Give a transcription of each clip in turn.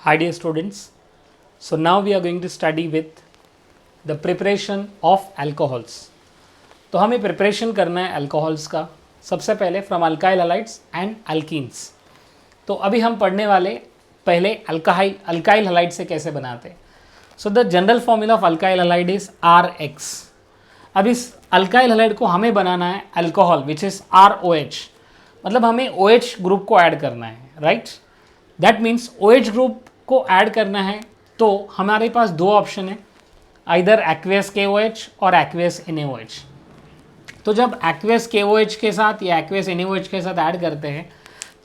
Hi dear students, so now we are going to study with the preparation of alcohols. तो हमें preparation करना है alcohols का सबसे पहले from alkyl halides and alkenes. तो अभी हम पढ़ने वाले पहले अल्काइल हलाइड से कैसे बनाते हैं. So the general formula of alkyl halide is RX. अब इस अल्काइल हलाइड को हमें बनाना है अल्कोहल विच इज ROH, मतलब हमें OH ग्रुप को ऐड करना है, right. That means OH group को ऐड करना है तो हमारे पास दो ऑप्शन है, आइदर एक्वेस KOH और एक्वेस NaOH. तो जब एक्वेस KOH के साथ या एक्वेस NaOH के साथ ऐड करते हैं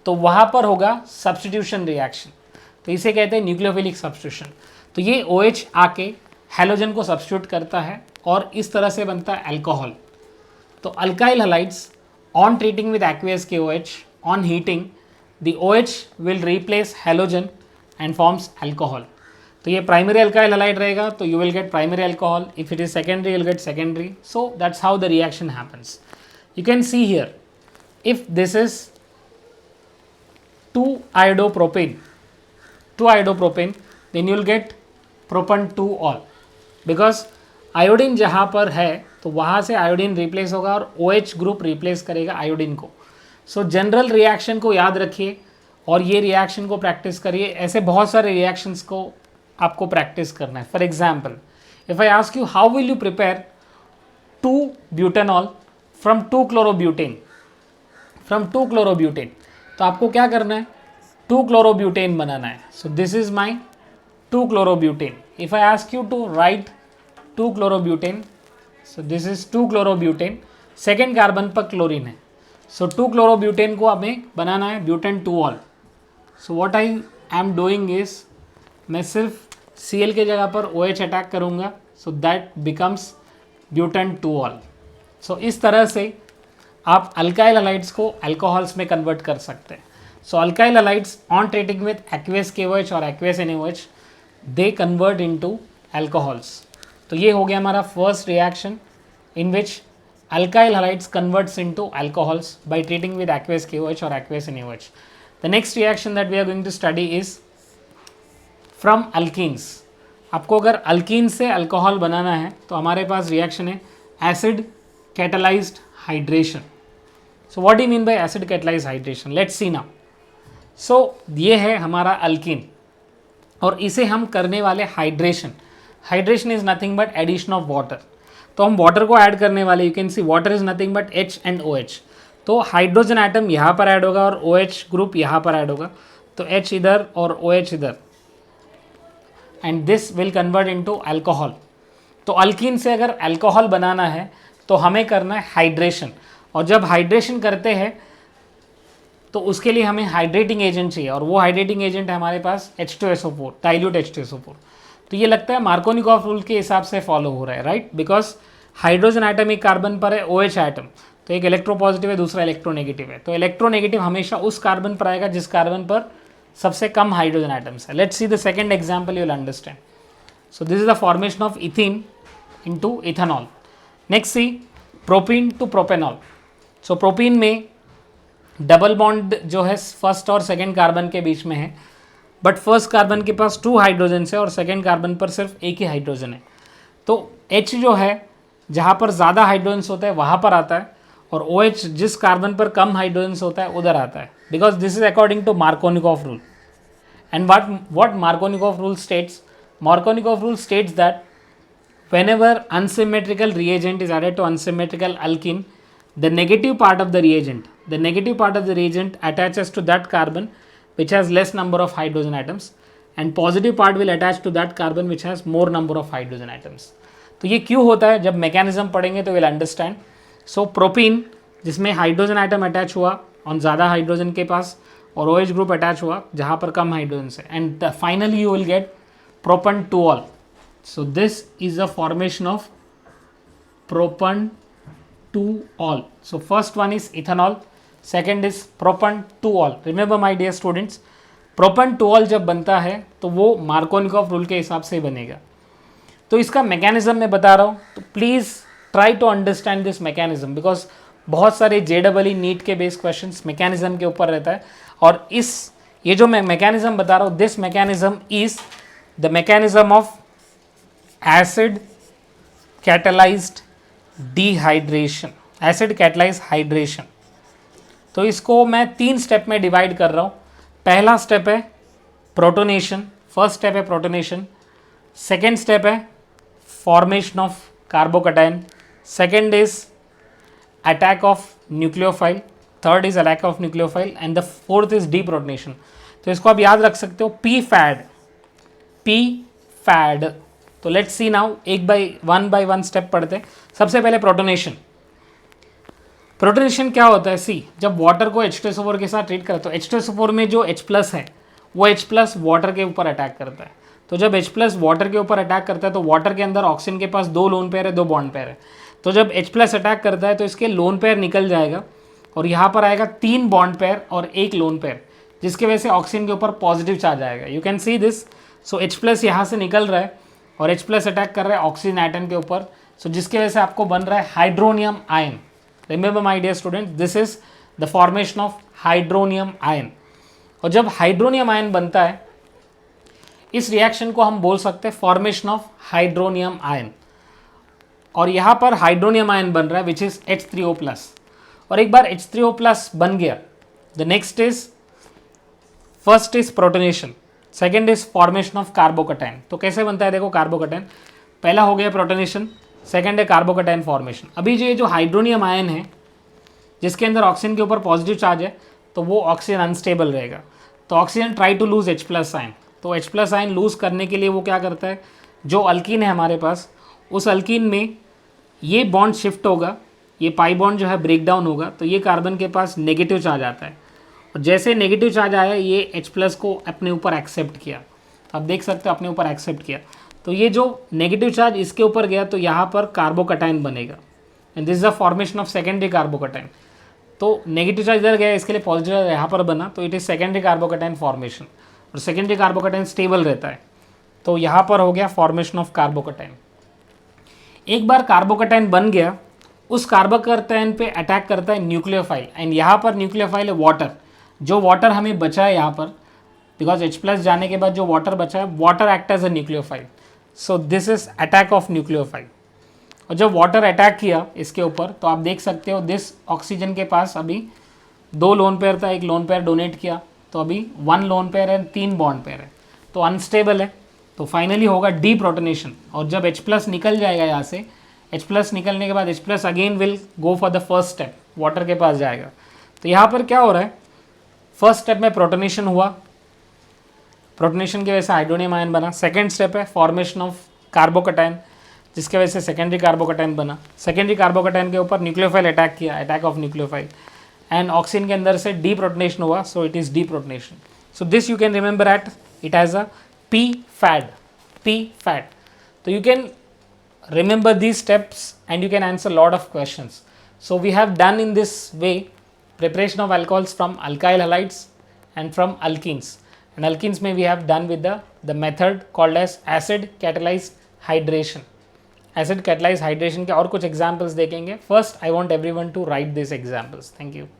तो वहाँ पर होगा सब्स्टिट्यूशन रिएक्शन, तो इसे कहते हैं न्यूक्लियोफिलिक सब्स्टिट्यूशन. तो ये OH आके हैलोजन को सब्स्टिट्यूट करता है और इस तरह से बनता है अल्कोहल. तो alkyl halides on treating with aqueous KOH on heating the OH will replace halogen and forms alcohol. तो ये प्राइमरी अल्काइल हलाइड रहेगा तो you will get primary alcohol. If it is secondary, you'll get secondary. So that's how the reaction happens. You can see here, if this is 2-iodopropane, then you'll get propan 2-ol, because iodine जहाँ पर है तो वहाँ से iodine replace होगा और OH group replace करेगा iodine को. सो जनरल रिएक्शन को याद रखिए और ये रिएक्शन को प्रैक्टिस करिए. ऐसे बहुत सारे रिएक्शंस को आपको प्रैक्टिस करना है. For example, if I ask you how will you prepare 2 butanol from 2 chlorobutane, तो आपको क्या करना है, 2 क्लोरोब्यूटेन बनाना है. So this is my 2 chlorobutane. If I ask you to write 2 chlorobutane, so this is 2 chlorobutane, second carbon पर chlorine है. So 2 chlorobutane को हमें बनाना है butane 2-ol. So what I am doing is, मैं सिर्फ Cl के जगह पर OH अटैक करूँगा, so that becomes butane 2-ol. So इस तरह से आप अल्काइल हलाइड्स को अल्कोहल्स में कन्वर्ट कर सकते हैं. So alkyl halides on treating with aqueous KOH और aqueous NaOH they convert into alcohols. तो ये हो गया हमारा first reaction in which alkyl halides converts into alcohols by treating with aqueous KOH or aqueous NaOH. The next reaction that we are going to study is from alkenes. आपको अगर alkyne से alcohol बनाना है तो हमारे पास reaction है acid catalysed hydration. So what do you mean by acid catalysed hydration, let's see now. So ये है हमारा अल्कीन और इसे हम करने वाले hydration. Hydration is nothing but addition of water. तो हम वाटर को ऐड करने वाले, you can see water is nothing but H and OH. तो हाइड्रोजन एटम यहाँ पर ऐड होगा और OH ग्रुप यहाँ पर ऐड होगा, तो H इधर और OH इधर, and this will convert into alcohol. तो अल्कीन से अगर अल्कोहल बनाना है तो हमें करना है हाइड्रेशन, और जब हाइड्रेशन करते हैं तो उसके लिए हमें हाइड्रेटिंग एजेंट चाहिए, और वो हाइड्रेटिंग एजेंट है हमारे पास H2SO4, डाइल्यूट H2SO4. तो ये लगता है मार्कोनिकॉफ रूल के हिसाब से फॉलो हो रहा है, राइट, बिकॉज हाइड्रोजन एटम एक कार्बन पर है, OH एटम, तो एक इलेक्ट्रोपॉजिटिव है, दूसरा इलेक्ट्रोनेगेटिव है. तो इलेक्ट्रोनेगेटिव हमेशा उस कार्बन पर आएगा जिस कार्बन पर सबसे कम हाइड्रोजन एटम्स है. Let's see the second example, you will understand. So this is the formation of ethene into ethanol. Next see propene to propanol. So propene में डबल बॉन्ड जो है फर्स्ट और सेकेंड कार्बन के बीच में है, but first carbon के पास 2 hydrogen है और सेकेंड कार्बन पर सिर्फ एक ही हाइड्रोजन है. तो H जो है जहाँ पर ज़्यादा हाइड्रोजन होता है वहाँ पर आता है, और OH जिस कार्बन पर कम हाइड्रोजन होता है उधर आता है, because this is according to Markovnikov rule. And what Markovnikov rule states, Markovnikov rule states that whenever unsymmetrical reagent is added to unsymmetrical alkene, the negative part of the reagent attaches to that carbon which has less number of hydrogen atoms, and positive part will attach to that carbon which has more number of hydrogen atoms. तो ये क्यों होता है, जब mechanism पढ़ेंगे तो will understand. So propene जिसमें hydrogen atom attach हुआ और ज़्यादा हाइड्रोजन के पास, और OH ग्रुप अटैच हुआ जहाँ पर कम हाइड्रोजन से, and finally you will get propan 2-ol. So this is a formation of propan 2-ol. So first one is ethanol, second is propan 2-ol. Remember my dear students, propan 2-ol जब बनता है तो वो Markovnikov rule के हिसाब से बनेगा. तो इसका मैकेनिज्म मैं बता रहा हूँ, तो please try to understand this mechanism, because बहुत सारे JEE नीट के बेस क्वेश्चंस मैकेनिज्म के ऊपर रहता है, और इस ये जो मैं मैकेनिज्म बता रहा हूँ, this mechanism is the mechanism of acid catalysed dehydration, acid catalyse hydration. तो इसको मैं 3 स्टेप में डिवाइड कर रहा हूँ। पहला स्टेप है प्रोटोनेशन, फर्स्ट स्टेप है प्रोटोनेशन, सेकेंड स्टेप है formation of carbocation, second is attack of nucleophile, third is attack of nucleophile and the fourth is deprotonation. तो इसको आप याद रख सकते हो पी फैड, पी फैड। तो लेट्स सी नाउ, एक बाय वन स्टेप पढ़ते हैं। सबसे पहले प्रोटोनेशन। प्रोटोनेशन क्या होता है? सी, जब वाटर को H2SO4 के साथ ट्रीट करते हो, H2SO4 में जो H+ है वो H+ वाटर के ऊपर अटैक करता है। तो जब H+ वाटर के ऊपर अटैक करता है तो वाटर के अंदर ऑक्सीजन के पास 2 लोन पेयर है, 2 बॉन्ड पेयर है। तो जब H+ अटैक करता है तो इसके लोन पेयर निकल जाएगा और यहाँ पर आएगा 3 बॉन्ड पेयर और 1 लोन पेयर, जिसकी वजह से ऑक्सीजन के ऊपर पॉजिटिव चार्ज आएगा। You can see this. So H+ यहाँ से निकल रहा है और H+ अटैक कर रहा है ऑक्सीजन एटम के ऊपर, सो जिसकी वजह से आपको बन रहा है hydronium ion. Remember my dear student, this is the formation of hydronium ion. और जब हाइड्रोनियम आयन बनता है, इस रिएक्शन को हम बोल सकते हैं फॉर्मेशन ऑफ हाइड्रोनियम आयन। और यहाँ पर हाइड्रोनियम आयन बन रहा है विच इज H3O+। और एक बार H3O+ बन गया, the next is, first is protonation, second is formation of carbocation. तो कैसे बनता है देखो कार्बोकैटायन, पहला हो गया प्रोटोनेशन, सेकेंड है कार्बोकैटायन फॉर्मेशन। अभी जो हाइड्रोनियम आयन है जिसके अंदर ऑक्सीजन के ऊपर पॉजिटिव चार्ज है, तो वो ऑक्सीजन अनस्टेबल रहेगा। तो oxygen try to lose H+ ion. तो H+ आयन लूज करने के लिए वो क्या करता है, जो अल्कीन है हमारे पास, उस अल्कीन में ये बॉन्ड शिफ्ट होगा, ये पाई बॉन्ड जो है ब्रेक डाउन होगा, तो ये कार्बन के पास नेगेटिव चार्ज आता है। और जैसे नेगेटिव चार्ज आया, ये H+ को अपने ऊपर एक्सेप्ट किया। तो आप देख सकते हो अपने ऊपर एक्सेप्ट किया, तो ये जो नेगेटिव चार्ज इसके ऊपर गया तो यहाँ पर कार्बोकैटायन बनेगा and this is the formation of secondary carbocation. तो नेगेटिव चार्ज इधर गया, इसके लिए पॉजिटिव चार्ज यहाँ पर बना, तो it is secondary carbocation formation. और सेकेंडरी कार्बोकैटायन स्टेबल रहता है, तो यहाँ पर हो गया फॉर्मेशन ऑफ कार्बोकैटायन। एक बार कार्बोकैटायन बन गया, उस कार्बोकैटायन पे अटैक करता है न्यूक्लियोफाइल एंड यहाँ पर न्यूक्लियोफाइल है वाटर। जो वाटर हमें बचा है यहाँ पर, बिकॉज H+ जाने के बाद जो वाटर बचा है, water act as a nucleophile. So this is attack of nucleophile. और जब वाटर अटैक किया इसके ऊपर, तो आप देख सकते हो दिस ऑक्सीजन के पास अभी 2 लोन पेयर था, 1 लोन पेयर डोनेट किया, तो अभी 1 लोन पेयर है, 3 बॉन्ड पेयर है, तो अनस्टेबल है। तो फाइनली होगा डीप्रोटोनेशन। और जब H+ निकल जाएगा यहाँ से, H+ निकलने के बाद H+ again will go for the first step, water के पास जाएगा। तो यहाँ पर क्या हो रहा है, फर्स्ट स्टेप में प्रोटोनेशन हुआ, प्रोटोनेशन की वजह से हाइड्रोनियम आयन बना। सेकेंड स्टेप है फॉर्मेशन ऑफ कार्बोकैटायन, जिसके वजह से सेकेंडरी कार्बोकैटायन बना। सेकेंडरी कार्बोकैटायन के ऊपर न्यूक्लियोफाइल अटैक किया, attack of nucleophile, and oxygen के अंदर से डीप्रोटोनेशन हुआ, so it is deprotonation. So this you can remember at it has a P fad, P fad. So you can remember these steps and you can answer a lot of questions. So we have done in this way preparation of alcohols from alkyl halides and from alkenes. And alkenes may we have done with the method called as acid catalyzed hydration. Acid catalyzed hydration के और कुछ examples देखेंगे. First I want everyone to write these examples. Thank you.